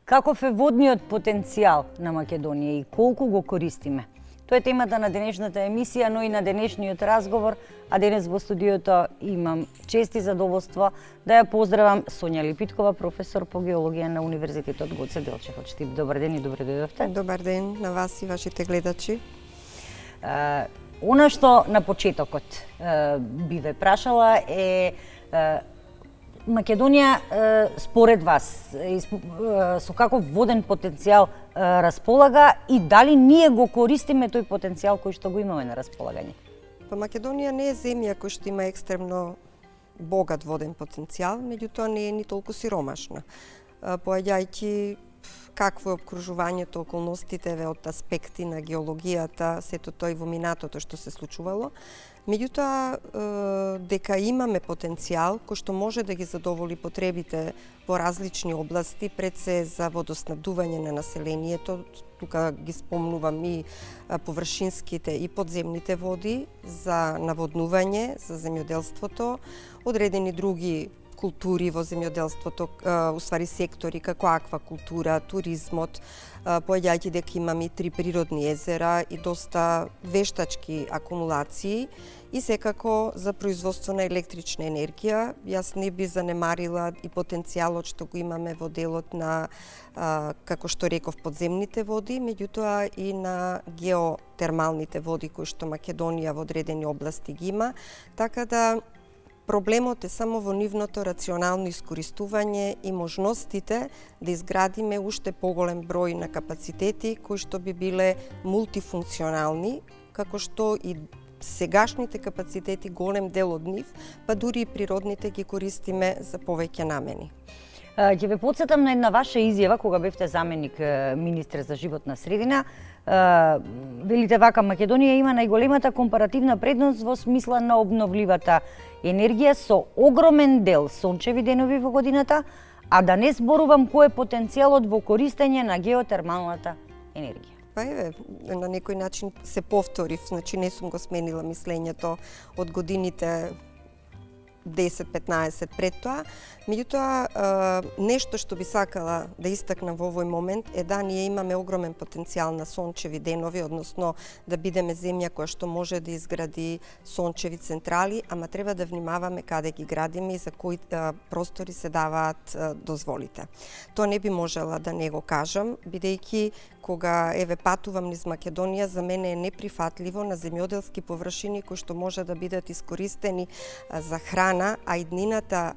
Каков е водниот потенцијал на Македонија и колку го користиме? Тоа е темата на денешната емисија, но и на денешниот разговор, а денес во студиото имам чест и задоволство да ја поздравам Сонја Липиткова, професор по геологија на Универзитетот Гоце Делчев од Штип. Добар ден и добре дојдовте. Добар ден на вас и вашите гледачи. Она што на почетокот би ве прашала е Македонија според вас со каков воден потенцијал располага и дали ние го користиме тој потенцијал кој што го имаме на располагање? Па Македонија не е земја која што има екстремно богат воден потенцијал, меѓутоа не е ни толку сиромашна. Поаѓајќи какво е обкружувањето, околностите од аспекти на геологијата, сето тој во минатото што се случувало. Меѓутоа, дека имаме потенцијал кој што може да ги задоволи потребите во различни области, пред се за водоснабдување на населението, тука ги спомнувам и површинските и подземните води, за наводнување, за земјоделството, одредени други култури во земјоделството, уствари сектори како аквакултура, туризмот, поаѓајќи дека имаме и 3 природни езера и доста вештачки акумулации и секако за производство на електрична енергија. Јас не би занемарила и потенцијалот што го имаме во делот на, како што реков, подземните води, меѓутоа и на геотермалните води кои што Македонија во одредени области ги има, така да проблемот е само во нивното рационално искористување и можностите да изградиме уште поголем број на капацитети кои што би биле мултифункционални, како што и сегашните капацитети, голем дел од нив, па дури и природните ги користиме за повеќе намени. Ќе ве потсетам на една ваша изјава кога бевте заменик министер за животна средина. Велите вака: Македонија има најголемата компаративна предност во смисла на обновливата енергија со огромен дел сончеви денови во годината, а да не зборувам кој е потенцијалот во користење на геотермалната енергија. Па еве, на некој начин се повторив, значи не сум го сменила мислењето од годините 10-15 пред тоа. Меѓутоа, нешто што би сакала да истакнам во овој момент е да ние имаме огромен потенцијал на сончеви денови, односно да бидеме земја која што може да изгради сончеви централи, ама треба да внимаваме каде ги градиме и за кои простори се даваат дозволите. Тоа не би можела да не го кажам, бидејќи кога патувам низ Македонија, за мене е неприфатливо на земјоделски површини кои што може да бидат искористени за храна, а иднината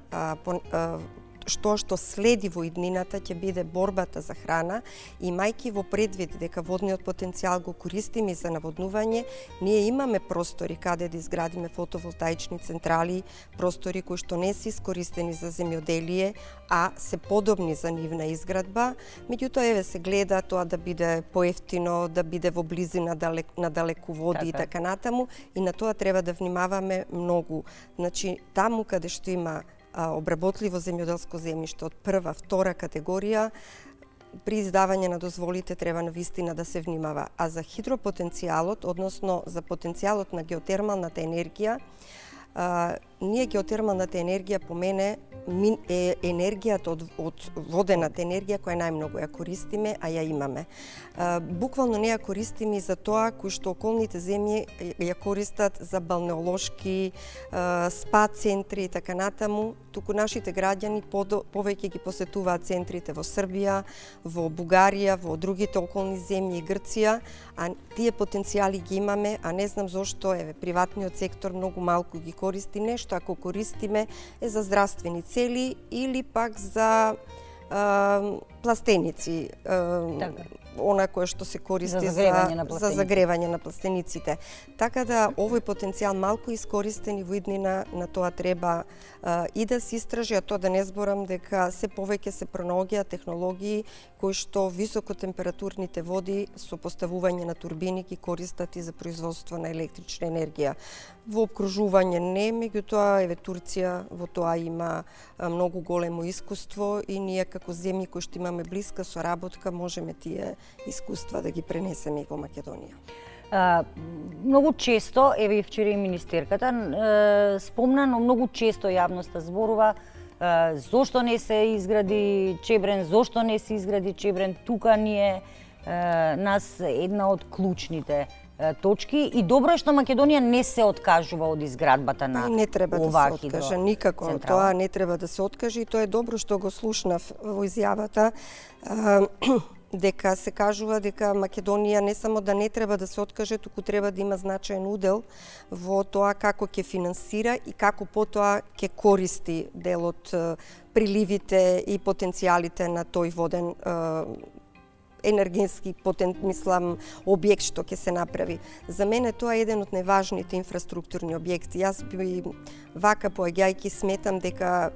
што следи во иднината ќе биде борбата за храна, и мајки во предвид дека водниот потенцијал го користиме за наводнување, ние имаме простори каде да изградиме фотоволтаични централи, простори кои што не се искористени за земјоделие, а се подобни за нивна изградба. Меѓутоа се гледа тоа да биде поевтино, да биде во близина на далеководи и така натаму, и на тоа треба да внимаваме многу. Значи, таму каде што има обработливо земјоделско земјиште од прва, втора категорија, при издавање на дозволите треба навистина да се внимава. А за хидропотенцијалот, односно за потенцијалот на геотермалната енергија, ние геотермалната енергија по мене е енергијата од водената енергија која најмногу ја користиме, а ја имаме. Буквално не ја користиме и за тоа кои што околните земји ја користат за балнеолошки, спа центри и така натаму, туку нашите граѓани повеќе ги посетуваат центрите во Србија, во Бугарија, во другите околни земји и Грција, а тие потенцијали ги имаме, а не знам зошто приватниот сектор многу малку ги користи. Нешто ако користиме е за здравствени цели или пак за пластеници, она кое што се користи за загревање на пластениците. Така да овој потенцијал малку искористен и во иднина на тоа треба и да се истражи, а тоа да не зборам дека се повеќе се пронаоѓаат технологии кои што високотемпературните води со поставување на турбини ги користат и за производство на електрична енергија. Во обкружување не, меѓутоа Турција во тоа има многу големо искуство и ние како земји кои што имаме блиска соработка можеме тие искуства да ги пренесеме и во Македонија. Многу често, еве и вчера и министерката спомна, но многу често јавноста зборува зошто не се изгради Чебрен, зошто не се изгради Чебрен, тука ни е нас една од клучните точки и добро е што Македонија не се откажува од изградбата на не треба да оваа се откаже никако, тоа не треба да се откаже и тоа е добро што го слушнав во изјавата дека се кажува дека Македонија не само да не треба да се откаже, туку треба да има значаен удел во тоа како ќе финансира и како потоа ќе користи дел од приливите и потенцијалите на тој воден енергетски објект што ќе се направи. За мене тоа е еден од најважните инфраструктурни објекти. Јас би вака поаѓајќи сметам дека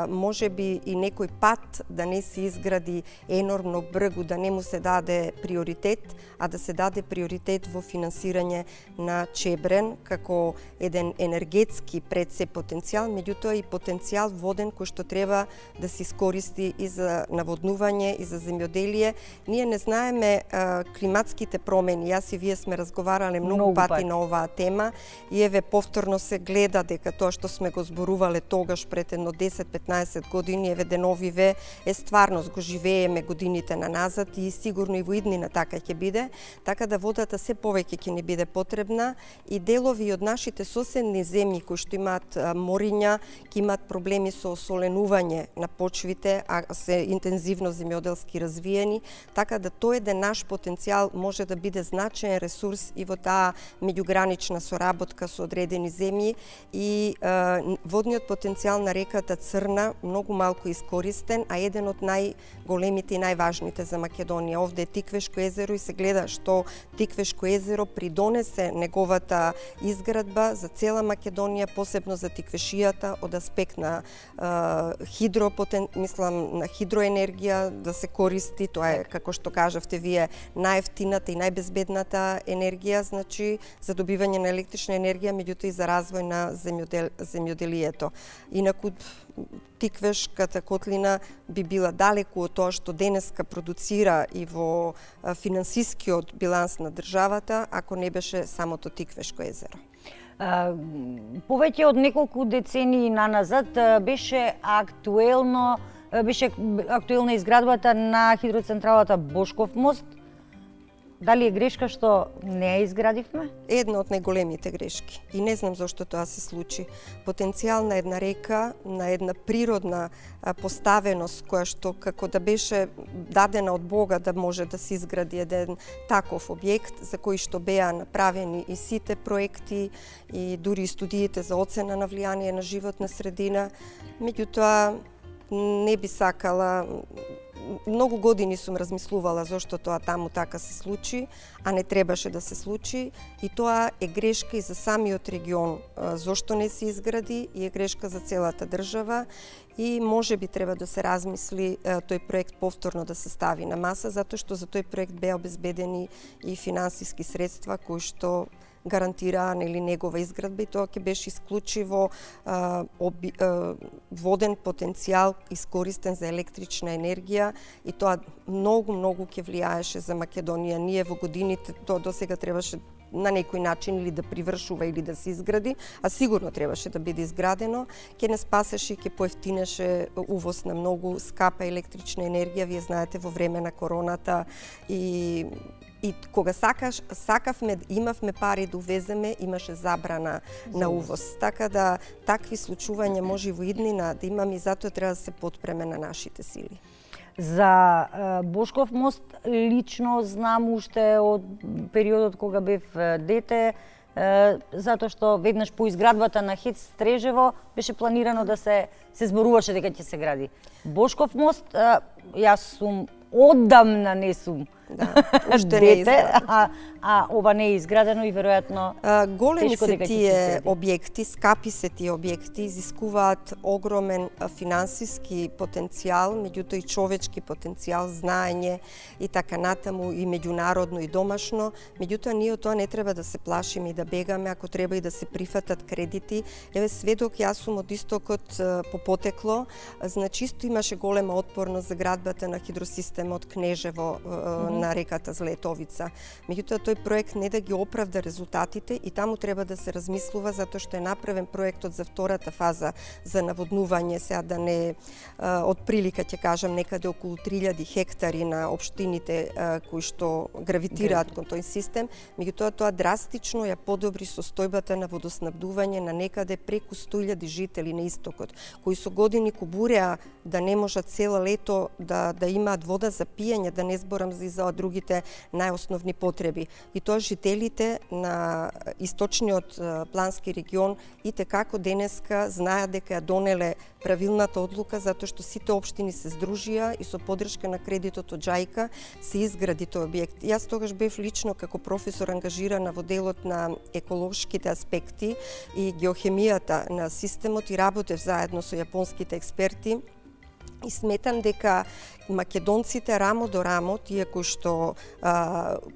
може би и некој пат да не се изгради енормно бргу, да не му се даде приоритет, а да се даде приоритет во финансирање на Чебрен како еден енергетски пред се потенцијал, меѓутоа и потенцијал воден кој што треба да се искористи и за наводнување и за земјоделие. Ние не знаеме климатските промени. Јас и вие сме разговарале многу пати на оваа тема и еве повторно се гледа дека тоа што сме го зборувале тогаш пред едно 10-15 години, еве деновиве е стварност, го живееме годините на назад и сигурно и во иднина така ќе биде, така да водата се повеќе ќе ни биде потребна и делови од нашите соседни земји кои што имаат мориња, ќе имаат проблеми со осоленување на почвите, а се интензивно земјоделски развиени, така да тој еден наш потенцијал може да биде значаен ресурс и во таа меѓугранична соработка со одредени земји и водниот потенцијал на реката Црна многу малку искористен, а еден од најголемите и најважните за Македонија. Овде е Тиквешко езеро и се гледа што Тиквешко езеро придонесе неговата изградба за цела Македонија, посебно за Тиквешијата од аспект на на хидроенергија да се користи, тоа е како што кажавте вие најевтината и најбезбедната енергија, значи за добивање на електрична енергија, меѓутоа и за развој на земјоделието. Инаку Тиквешката котлина би била далеку од тоа што денеска продуцира и во финансискиот биланс на државата, ако не беше самото Тиквешко езеро. Повеќе од неколку децении наназад беше актуелна изградбата на хидроцентралата Бошков мост. Дали е грешка што не ја изградивме? Една од најголемите грешки. И не знам зошто тоа се случи. Потенцијал на една река, на една природна поставеност, која што како да беше дадена од Бога да може да се изгради еден таков објект, за кој што беа направени и сите проекти, и дури и студиите за оцена на влијание на животна средина. Меѓутоа, не би сакала. Многу години сум размислувала зошто тоа таму така се случи, а не требаше да се случи и тоа е грешка и за самиот регион зошто не се изгради и е грешка за целата држава и може би треба да се размисли тој проект повторно да се стави на маса, затоа што за тој проект беа обезбедени и финансиски средства кои што гарантира негова изградба и тоа ќе беше исклучиво воден потенцијал искористен за електрична енергија и тоа многу ќе влијаеше за Македонија. Ние во годините тоа досега требаше на некој начин или да привршува или да се изгради, а сигурно требаше да биде изградено, ќе не спасеше и ќе поевтинеше увоз на многу скапа електрична енергија. Вие знаете во време на короната и кога сакавме, имавме пари да увеземе, имаше забрана на увоз. Така да такви случувања може и во иднина да имаме и затоа треба да се потпреме на нашите сили. За Бошков мост лично знам уште од периодот кога бев дете, затоа што веднаш по изградбата на ХЕЦ Стрежево беше планирано да се зборуваше дека ќе се гради. Бошков мост, јас сум одамна не сум уште не е изградено, а ова не е изградено и веројатно големи се тие објекти, скапи се тие објекти, изискуваат огромен финансиски потенцијал, меѓутоа и човечки потенцијал, знаење и така натаму и меѓународно и домашно. Меѓутоа ние од тоа не треба да се плашиме и да бегаме, ако треба и да се прифатат кредити. Еве сведок, јас сум од истокот по потекло, значи исто имаше голема отпорност за градбата на хидросистемот Кнежево на реката Злетовица. Меѓутоа тој проект не да ги оправда резултатите и таму треба да се размислува затоа што е направен проектот за втората фаза за наводнување, сега да не од прилика ќе кажам некаде околу 3000 хектари на општините кои што гравитираат кон тој систем, меѓутоа тоа драстично ја подобри состојбата на водоснабдување на некаде преку 100.000 жители на истокот, кои со години кубуреа да не можат цело лето да имаат вода за пиење, да не зборам за другите најосновни потреби. И тоа жителите на источниот плански регион и како денеска знаат дека ја донеле правилната одлука затоа што сите општини се здружија и со поддршка на кредитот од џајка се изгради тој објект. Јас тогаш бев лично како професор ангажирана во делот на еколошките аспекти и геохемијата на системот и работев заедно со јапонските експерти. И сметам дека македонците рамо до рамо, тие кои што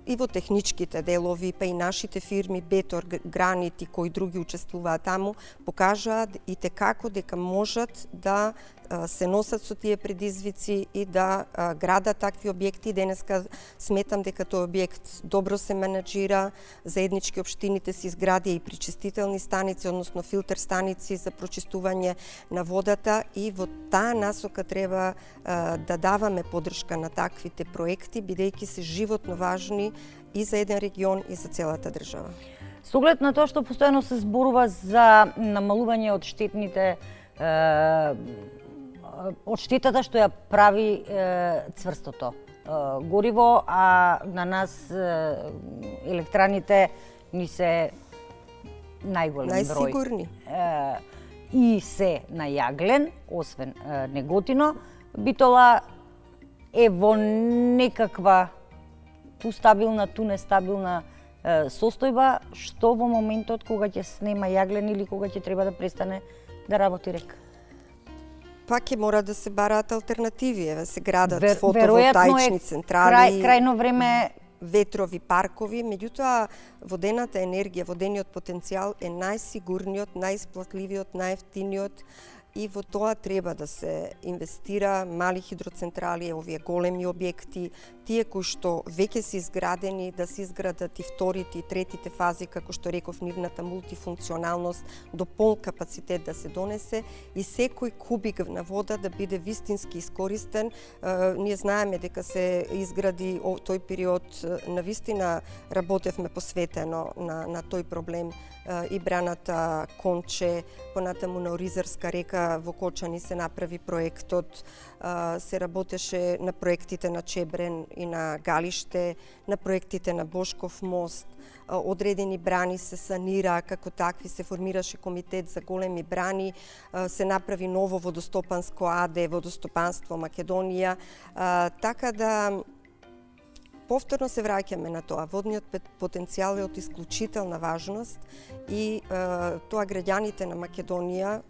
и во техничките делови, па и нашите фирми Бетор, Гранит и кои други учествуваат таму, покажаат и како дека можат да се носат со тие предизвици и да градат такви објекти. Денеска сметам дека тој објект добро се менаџира, заеднички општините се изградија и причистителни станици, односно филтер станици за прочистување на водата и во таа насока треба да даваме поддршка на таквите проекти, бидејќи се животно важни и за еден регион и за целата држава. Со оглед на тоа што постојано се зборува за намалување од штетните од штетата што ја прави цврстото гориво, а на нас електраните ни се најголем број. Најсигурни. И се на јаглен, освен Неготино, Битола е во некаква ту стабилна, ту нестабилна состојба, што во моментот кога ќе снема јаглен или кога ќе треба да престане да работи река? Пак ќе мора да се бараат алтернативи, се градат фотоволтаични централи, крајно време ветрови паркови, меѓутоа водената енергија, водениот потенцијал е најсигурниот, најисплатливиот, најевтиниот и во тоа треба да се инвестира. Мали хидроцентрали, овие големи објекти, тие кои што веќе се изградени, да се изградат и вторите и третите фази, како што реков, нивната мултифункционалност до полн капацитет да се донесе и секој кубик на вода да биде вистински искористен. Ние знаеме дека се изгради тој период, навистина работевме посветено на тој проблем и браната Конче, понатаму на Оризарска река во Кочани се направи проектот, се работеше на проектите на Чебрен и на Галиште, на проектите на Бошков мост, одредени брани се санира, како такви се формираше комитет за големи брани, се направи ново водостопанско АД, Водостопанство Македонија, така да повторно се враќаме на тоа. Водниот потенцијал е од исклучителна важност и тоа граѓаните на Македонија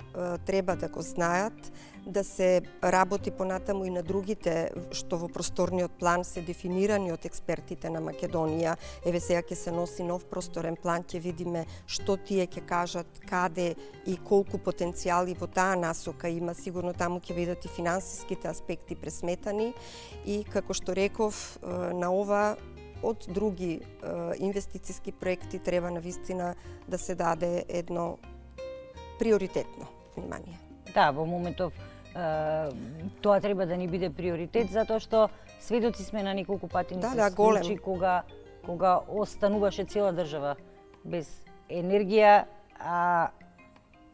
треба да го знаат, да се работи понатаму и на другите што во просторниот план се дефинирани од експертите на Македонија. Еве сега ќе се носи нов просторен план, ќе видиме што тие ќе кажат, каде и колку потенцијали во таа насока има. Сигурно таму ќе видат и финансиските аспекти пресметани и како што реков, на ова од други инвестициски проекти треба навистина да се даде едно приоритетно внимание. Да, во моментов тоа треба да ни биде приоритет, затоа што сведоци сме на неколку пати ни се случи кога остануваше цела држава без енергија, а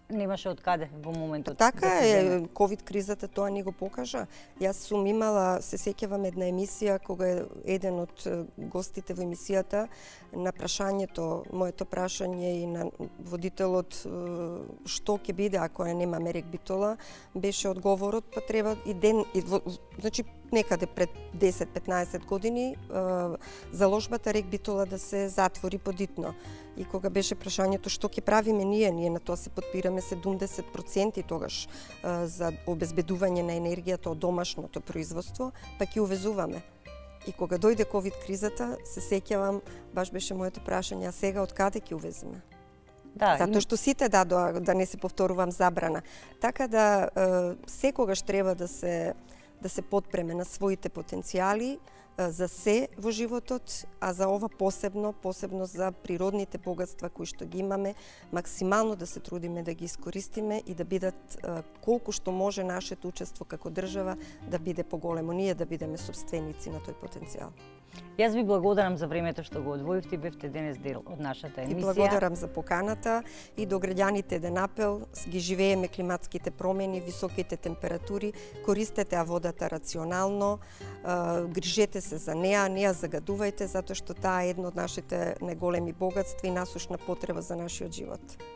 немаше од каде во моментот. Така е, ковид кризата тоа ни го покажа. Јас сум имала, се сеќавам една емисија кога еден од гостите во емисијата на прашањето, моето прашање и на водителот што ќе биде ако немаме рек Битола, беше одговорот па треба и ден, значи некаде пред 10-15 години заложбата рек Битола да се затвори подитно. И кога беше прашањето што ќе правиме ние на тоа се подпираме 70% тогаш за обезбедување на енергијата од домашното производство, па ќе увезуваме. И кога дојде ковид кризата, се сеќавам, баш беше моето прашање, а сега од каде ќе увеземе? Да, затоа што сите дадоа, да не се повторувам, забрана. Така да секогаш треба да се подпреме на своите потенцијали, за се во животот, а за ова посебно за природните богатства кои што ги имаме, максимално да се трудиме да ги искористиме и да бидат колку што може нашето учество како држава да биде поголемо, ние да бидеме собственици на тој потенцијал. Јас ви благодарам за времето што го одвоивте и бевте денес дел од нашата емисија. И благодарам за поканата и до граѓаните еден апел, ги живееме климатските промени, високите температури, користете водата рационално, грижете се за неа, не ја загадувајте, затоа што таа е едно од нашите најголеми богатства и насушна потреба за нашиот живот.